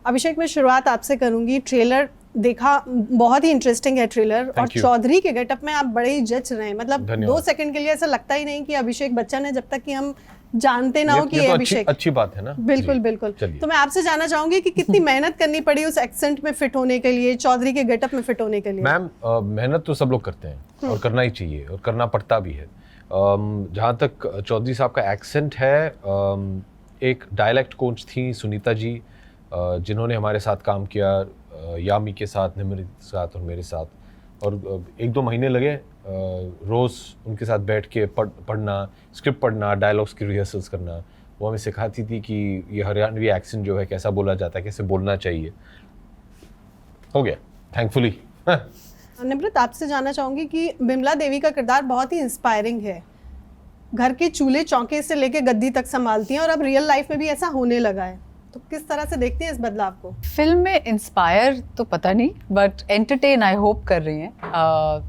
अभिषेक, मैं शुरुआत आपसे करूंगी। ट्रेलर देखा, बहुत ही इंटरेस्टिंग है ट्रेलर, और चौधरी के गेटअप में आप बड़े ही जच रहे हैं। मतलब 2 सेकंड के लिए ऐसा लगता ही नहीं कि अभिषेक बच्चन है, जब तक कि हम जानते ना हो कि ये तो अभिषेक। अच्छी बात है ना। बिल्कुल बिल्कुल। तो मैं आपसे जानना चाहूंगी कि कितनी मेहनत करनी पड़ी उस एक्सेंट में फिट होने के लिए, चौधरी के गेटअप में फिट होने के लिए? मैम, मेहनत तो सब लोग करते हैं और करना ही चाहिए और करना पड़ता भी है। जहाँ तक चौधरी साहब का एक्सेंट है, एक डायलेक्ट कोच थी सुनीता जी, जिन्होंने हमारे साथ काम किया, यामी के साथ, निमृत के साथ और मेरे साथ, और 1-2 महीने लगे रोज़ उनके साथ बैठ के पढ़ना, स्क्रिप्ट पढ़ना, डायलॉग्स की रिहर्सल्स करना। वो हमें सिखाती थी कि ये हरियाणवी एक्सेंट जो है कैसा बोला जाता है, कैसे बोलना चाहिए। हो गया, थैंकफुली। निमृत, आपसे जानना चाहूँगी कि बिमला देवी का किरदार बहुत ही इंस्पायरिंग है। घर के चूल्हे चौके से लेके गद्दी तक संभालती हैं, और अब रियल लाइफ में भी ऐसा होने लगा है। तो किस तरह से देखते हैं इस बदलाव को? फिल्म में इंस्पायर तो पता नहीं, बट एंटरटेन आई होप कर रही हैं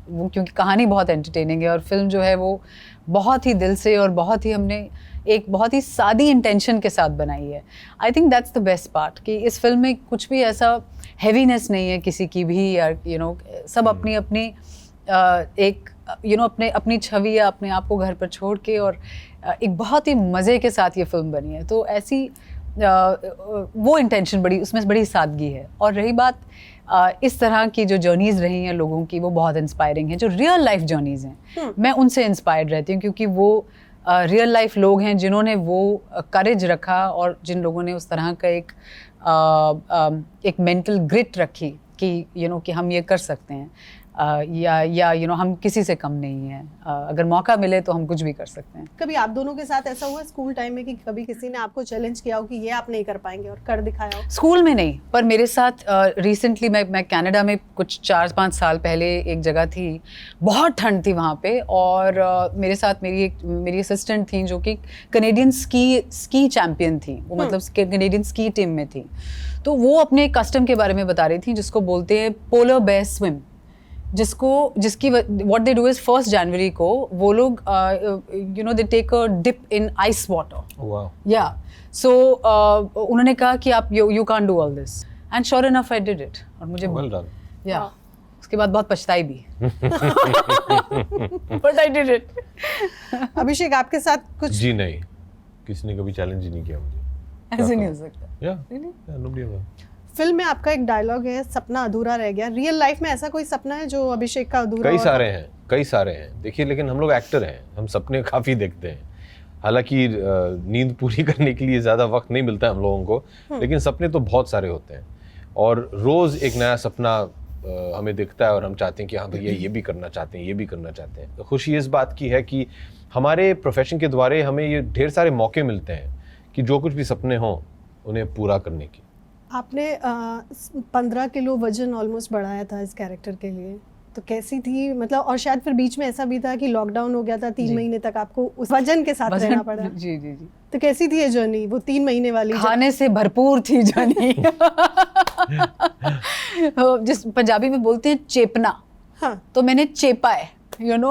वो, क्योंकि कहानी बहुत एंटरटेनिंग है और फिल्म जो है वो बहुत ही दिल से और बहुत ही हमने एक बहुत ही सादी इंटेंशन के साथ बनाई है। I think that's the best part, कि इस फिल्म में कुछ भी ऐसा हैवीनेस नहीं है किसी की भी, या सब अपनी अपनी एक अपनी छवि या अपने आप को घर पर छोड़ के, और एक बहुत ही मज़े के साथ ये फिल्म बनी है। तो ऐसी वो इंटेंशन उसमें बड़ी सादगी है। और रही बात इस तरह की जो जर्नीज़ रही हैं लोगों की, वो बहुत इंस्पायरिंग हैं। जो रियल लाइफ जर्नीज़ हैं, मैं उनसे इंस्पायर्ड रहती हूँ, क्योंकि वो रियल लाइफ लोग हैं जिन्होंने वो करेज रखा, और जिन लोगों ने उस तरह का एक मेंटल ग्रिट रखी कि कि हम ये कर सकते हैं, या हम किसी से कम नहीं हैं। अगर मौका मिले तो हम कुछ भी कर सकते हैं। कभी आप दोनों के साथ ऐसा हुआ स्कूल टाइम में कि कभी किसी ने आपको चैलेंज किया हो कि ये आप नहीं कर पाएंगे, और कर दिखाया हो? स्कूल में नहीं, पर मेरे साथ रिसेंटली मैं कनाडा में कुछ 4-5 साल पहले एक जगह थी, बहुत ठंड थी वहाँ पे, और मेरे साथ मेरी असिस्टेंट थी जो कि कनेडियन स्की चैम्पियन थी। वो मतलब कनेडियन स्की टीम में थी। तो वो अपने कस्टम के बारे में बता रही थी, जिसको बोलते हैं पोलर बेयर स्विम, जिसकी व्हाट दे डू इज 1 जनवरी को वो लोग they take a dip in ice water. या सो उन्होंने कहा कि आप you can't do all this, and sure enough I did it. और मुझे या उसके बाद बहुत पछताई भी, but I did it. Abhishek, आपके साथ कुछ? जी नहीं, किसी ने कभी चैलेंज ही नहीं किया मुझे। ऐसे नहीं हो सकता। या फिल्म में आपका एक डायलॉग है, सपना अधूरा रह गया। रियल लाइफ में ऐसा कोई सपना है जो अभिषेक का अधूरा? कई सारे हैं। देखिए, लेकिन हम लोग एक्टर हैं, हम सपने काफ़ी देखते हैं। हालांकि नींद पूरी करने के लिए ज़्यादा वक्त नहीं मिलता है हम लोगों को, लेकिन सपने तो बहुत सारे होते हैं, और रोज़ एक नया सपना हमें दिखता है, और हम चाहते हैं कि हाँ भैया ये भी करना चाहते हैं, ये भी करना चाहते हैं। तो खुशी इस बात की है कि हमारे प्रोफेशन के द्वारे हमें ये ढेर सारे मौके मिलते हैं कि जो कुछ भी सपने हों उन्हें पूरा करने की। आपने 15 किलो वजन ऑलमोस्ट बढ़ाया था इस कैरेक्टर के लिए, तो कैसी थी? मतलब, और शायद फिर बीच में ऐसा भी था कि लॉकडाउन हो गया था, 3 महीने तक आपको उस वजन के साथ रहना पड़ा। जी। तो कैसी थी ये जर्नी, वो 3 महीने वाली? खाने से भरपूर थी जर्नी। जिस पंजाबी में बोलते हैं चेपना। हाँ। तो मैंने चेपा है,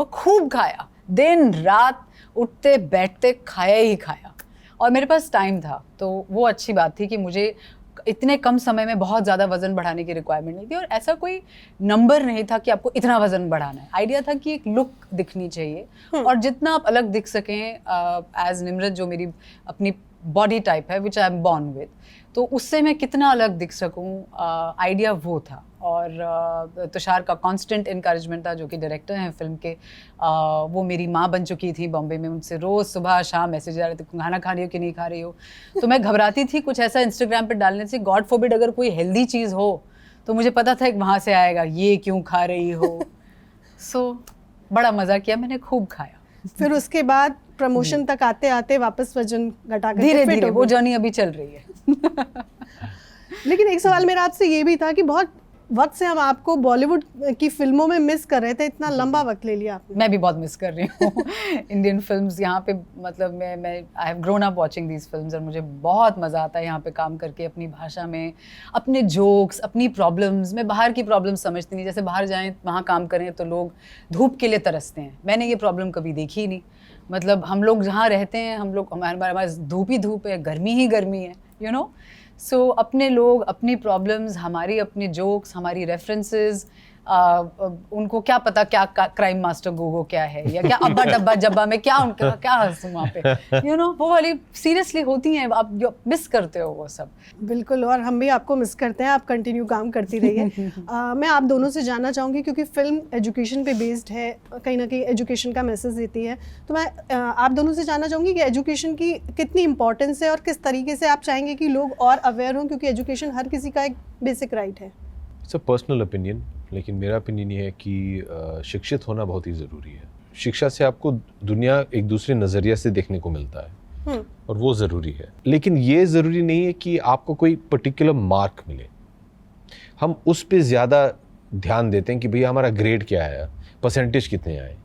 खूब खाया, दिन रात उठते बैठते खाया ही खाया, और मेरे पास टाइम था, तो वो अच्छी बात थी कि मुझे इतने कम समय में बहुत ज़्यादा वजन बढ़ाने की रिक्वायरमेंट नहीं थी, और ऐसा कोई नंबर नहीं था कि आपको इतना वजन बढ़ाना है। आइडिया था कि एक लुक दिखनी चाहिए, और जितना आप अलग दिख सकें एज निमृत, जो मेरी अपनी बॉडी टाइप है विच आई एम बॉर्न विद, तो उससे मैं कितना अलग दिख सकूं, आइडिया वो था। और तुषार का कांस्टेंट इनकरेजमेंट था, जो कि डायरेक्टर हैं फिल्म के। वो मेरी माँ बन चुकी थी बॉम्बे में, उनसे रोज़ सुबह शाम मैसेज आ रहे थे, खाना खा रही हो कि नहीं खा रही हो। तो मैं घबराती थी कुछ ऐसा इंस्टाग्राम पे डालने से, गॉड फॉरबिड अगर कोई हेल्दी चीज़ हो तो मुझे पता था कि वहाँ से आएगा, ये क्यों खा रही हो। सो बड़ा मज़ा किया, मैंने खूब खाया। फिर उसके बाद प्रमोशन तक आते आते वापस वजन घटा कर धीरे धीरे वो जर्नी अभी चल रही है। लेकिन एक सवाल मेरा आपसे ये भी था कि बहुत वक्त से हम आपको बॉलीवुड की फिल्मों में मिस कर रहे थे, इतना लंबा वक्त ले लिया आपने। मैं भी बहुत मिस कर रही हूँ इंडियन फिल्म्स यहाँ पे। मतलब मैं I have grown up watching these films, और मुझे बहुत मज़ा आता है यहाँ पे काम करके, अपनी भाषा में, अपने जोक्स, अपनी प्रॉब्लम्स। मैं बाहर की प्रॉब्लम्स समझती नहीं, जैसे बाहर जाएँ वहाँ काम करें तो लोग धूप के लिए तरसते हैं, मैंने ये प्रॉब्लम कभी देखी ही नहीं। मतलब हम लोग जहाँ रहते हैं, हम लोग हमारे धूप ही धूप है, गर्मी ही गर्मी है, सो अपने लोग, अपनी प्रॉब्लम्स, हमारी अपनी जोक्स, हमारी रेफरेंसेस, उनको क्या पता क्या क्राइम मास्टर गोगो क्या है, या क्या अब्बा डब्बा जब्बा में क्या उनका क्या हंसू वहाँ पे, यू नो वो वाली सीरियसली होती हैं, आप जो मिस करते हो वो सब। बिल्कुल, और हम भी आपको मिस करते हैं, आप कंटिन्यू काम करती रहिए। मैं आप दोनों से जानना चाहूँगी, क्योंकि फिल्म एजुकेशन पे बेस्ड है, कहीं ना कहीं एजुकेशन का मैसेज देती है, तो मैं आप दोनों से जानना चाहूँगी कि एजुकेशन की कितनी इंपॉर्टेंस है और किस तरीके से आप चाहेंगे कि लोग और अवेयर हों, क्योंकि एजुकेशन हर किसी का एक बेसिक राइट है। इट्स अ पर्सनल ओपिनियन, लेकिन मेरा ओपिनियन ये है कि शिक्षित होना बहुत ही ज़रूरी है। शिक्षा से आपको दुनिया एक दूसरे नज़रिया से देखने को मिलता है और वो ज़रूरी है, लेकिन ये ज़रूरी नहीं है कि आपको कोई पर्टिकुलर मार्क मिले। हम उस पे ज़्यादा ध्यान देते हैं कि भैया हमारा ग्रेड क्या आया, परसेंटेज कितने आए।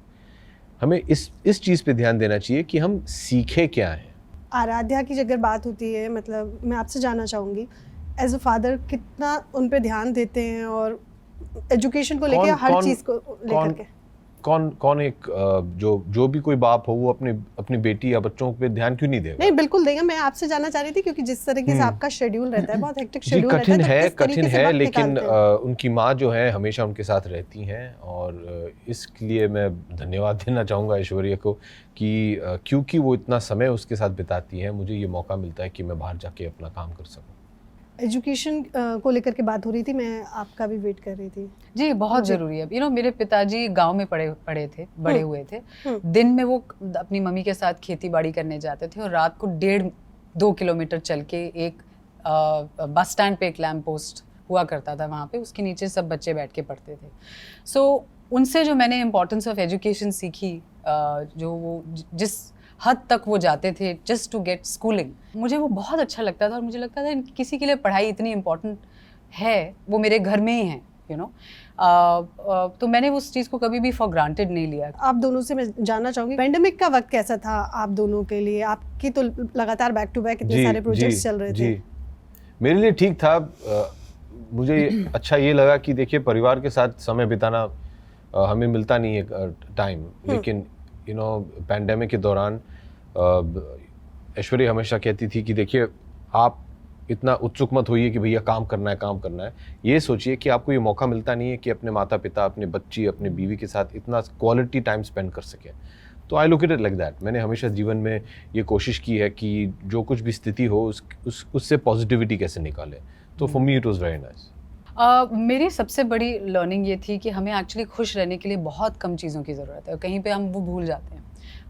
हमें इस चीज़ पे ध्यान देना चाहिए कि हम सीखे क्या हैं। आराध्या की अगर बात होती है, मतलब मैं आपसे जानना चाहूँगी एज अ फादर कितना उन पे ध्यान देते हैं, और एजुकेशन को लेके हर चीज़ को लेकर के। कौन एक जो भी कोई बाप हो वो अपनी बेटी या बच्चों पे ध्यान क्यों नहीं देगा? नहीं, बिल्कुल देगा। मैं आपसे जानना चाह रही थी, क्योंकि जिस तरीके से आपका शेड्यूल रहता है, बहुत हेक्टिक शेड्यूल रहता है, तो किस तरीके से वक्त लेकिन निकालते हैं? उनकी माँ जो है हमेशा उनके साथ रहती हैं, और इसलिए मैं धन्यवाद देना चाहूँगा ऐश्वर्या को कि क्योंकि वो इतना समय उसके साथ बिताती हैं, मुझे ये मौका मिलता है कि मैं बाहर जाके अपना काम कर सकूँ। एजुकेशन को लेकर के बात हो रही थी, मैं आपका भी वेट कर रही थी। जी, बहुत ज़रूरी है। मेरे पिताजी गांव में पढ़े थे, बड़े हुए थे। दिन में वो अपनी मम्मी के साथ खेती बाड़ी करने जाते थे, और रात को 1.5-2 किलोमीटर चल के एक बस स्टैंड पे एक लैम्प पोस्ट हुआ करता था, वहाँ पे उसके नीचे सब बच्चे बैठ के पढ़ते थे। सो उनसे जो मैंने इम्पोर्टेंस ऑफ एजुकेशन सीखी, जो वो जिस हद तक वो जाते थे जस्ट टू गेट स्कूलिंग, मुझे वो बहुत अच्छा लगता था, और मुझे लगता था किसी के लिए पढ़ाई इतनी इम्पोर्टेंट है, वो मेरे घर में ही है, यू नो। तो मैंने उस चीज़ को कभी भी फॉर ग्रांटेड नहीं लिया। आप दोनों से मैं जानना चाहूँगी, पैंडेमिक का वक्त कैसा था आप दोनों के लिए? आपकी तो लगातार बैक टू बैक इतने सारे प्रोजेक्ट्स चल रहे थे। मेरे लिए ठीक था। मुझे अच्छा ये लगा कि देखिए परिवार के साथ समय बिताना हमें मिलता नहीं है टाइम, लेकिन पैंडेमिक के दौरान ऐश्वर्या हमेशा कहती थी कि देखिए आप इतना उत्सुक मत होइए कि भैया काम करना है। ये सोचिए कि आपको ये मौका मिलता नहीं है कि अपने माता पिता, अपने बच्ची, अपने बीवी के साथ इतना क्वालिटी टाइम स्पेंड कर सकें। तो I look at it like that. मैंने हमेशा जीवन में ये कोशिश की है कि जो कुछ भी स्थिति हो उससे पॉजिटिविटी कैसे निकालें। तो for me it was very nice. मेरी सबसे बड़ी लर्निंग ये थी कि हमें एक्चुअली खुश रहने के लिए बहुत कम चीज़ों की ज़रूरत है, और कहीं पे हम वो भूल जाते हैं।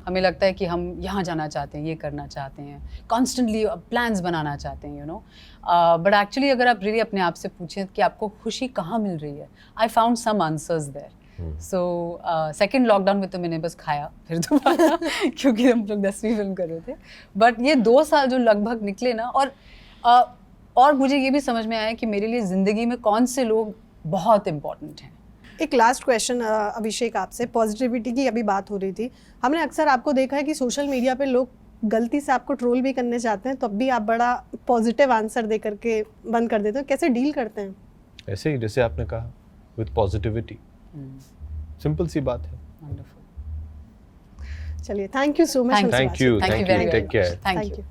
हमें लगता है कि हम यहाँ जाना चाहते हैं, ये करना चाहते हैं, कॉन्स्टेंटली प्लान्स बनाना चाहते हैं, यू नो। बट एक्चुअली अगर आप रियली अपने आप से पूछें कि आपको खुशी कहाँ मिल रही है, I found some answers there. So second lockdown में तो मैंने बस खाया फिर दोबारा क्योंकि हम लोग 10वीं फिल्म कर रहे थे। बट ये 2 साल जो लगभग निकले ना, और मुझे ये भी समझ में आया कि मेरे लिए ज़िंदगी में कौन से लोग बहुत इम्पोर्टेंट हैं। एक लास्ट क्वेश्चन अभिषेक आपसे, पॉजिटिविटी की अभी बात हो रही थी, हमने अक्सर आपको देखा है कि सोशल मीडिया पे लोग गलती से आपको ट्रोल भी करने चाहते हैं, तब भी आप बड़ा पॉजिटिव आंसर दे करके बंद कर देते हो, कैसे डील करते हैं? ऐसे ही जैसे आपने कहा, विद पॉजिटिविटी। सिंपल सी बात है। चलिए, thank you so much. Thank you, take care. Thank you.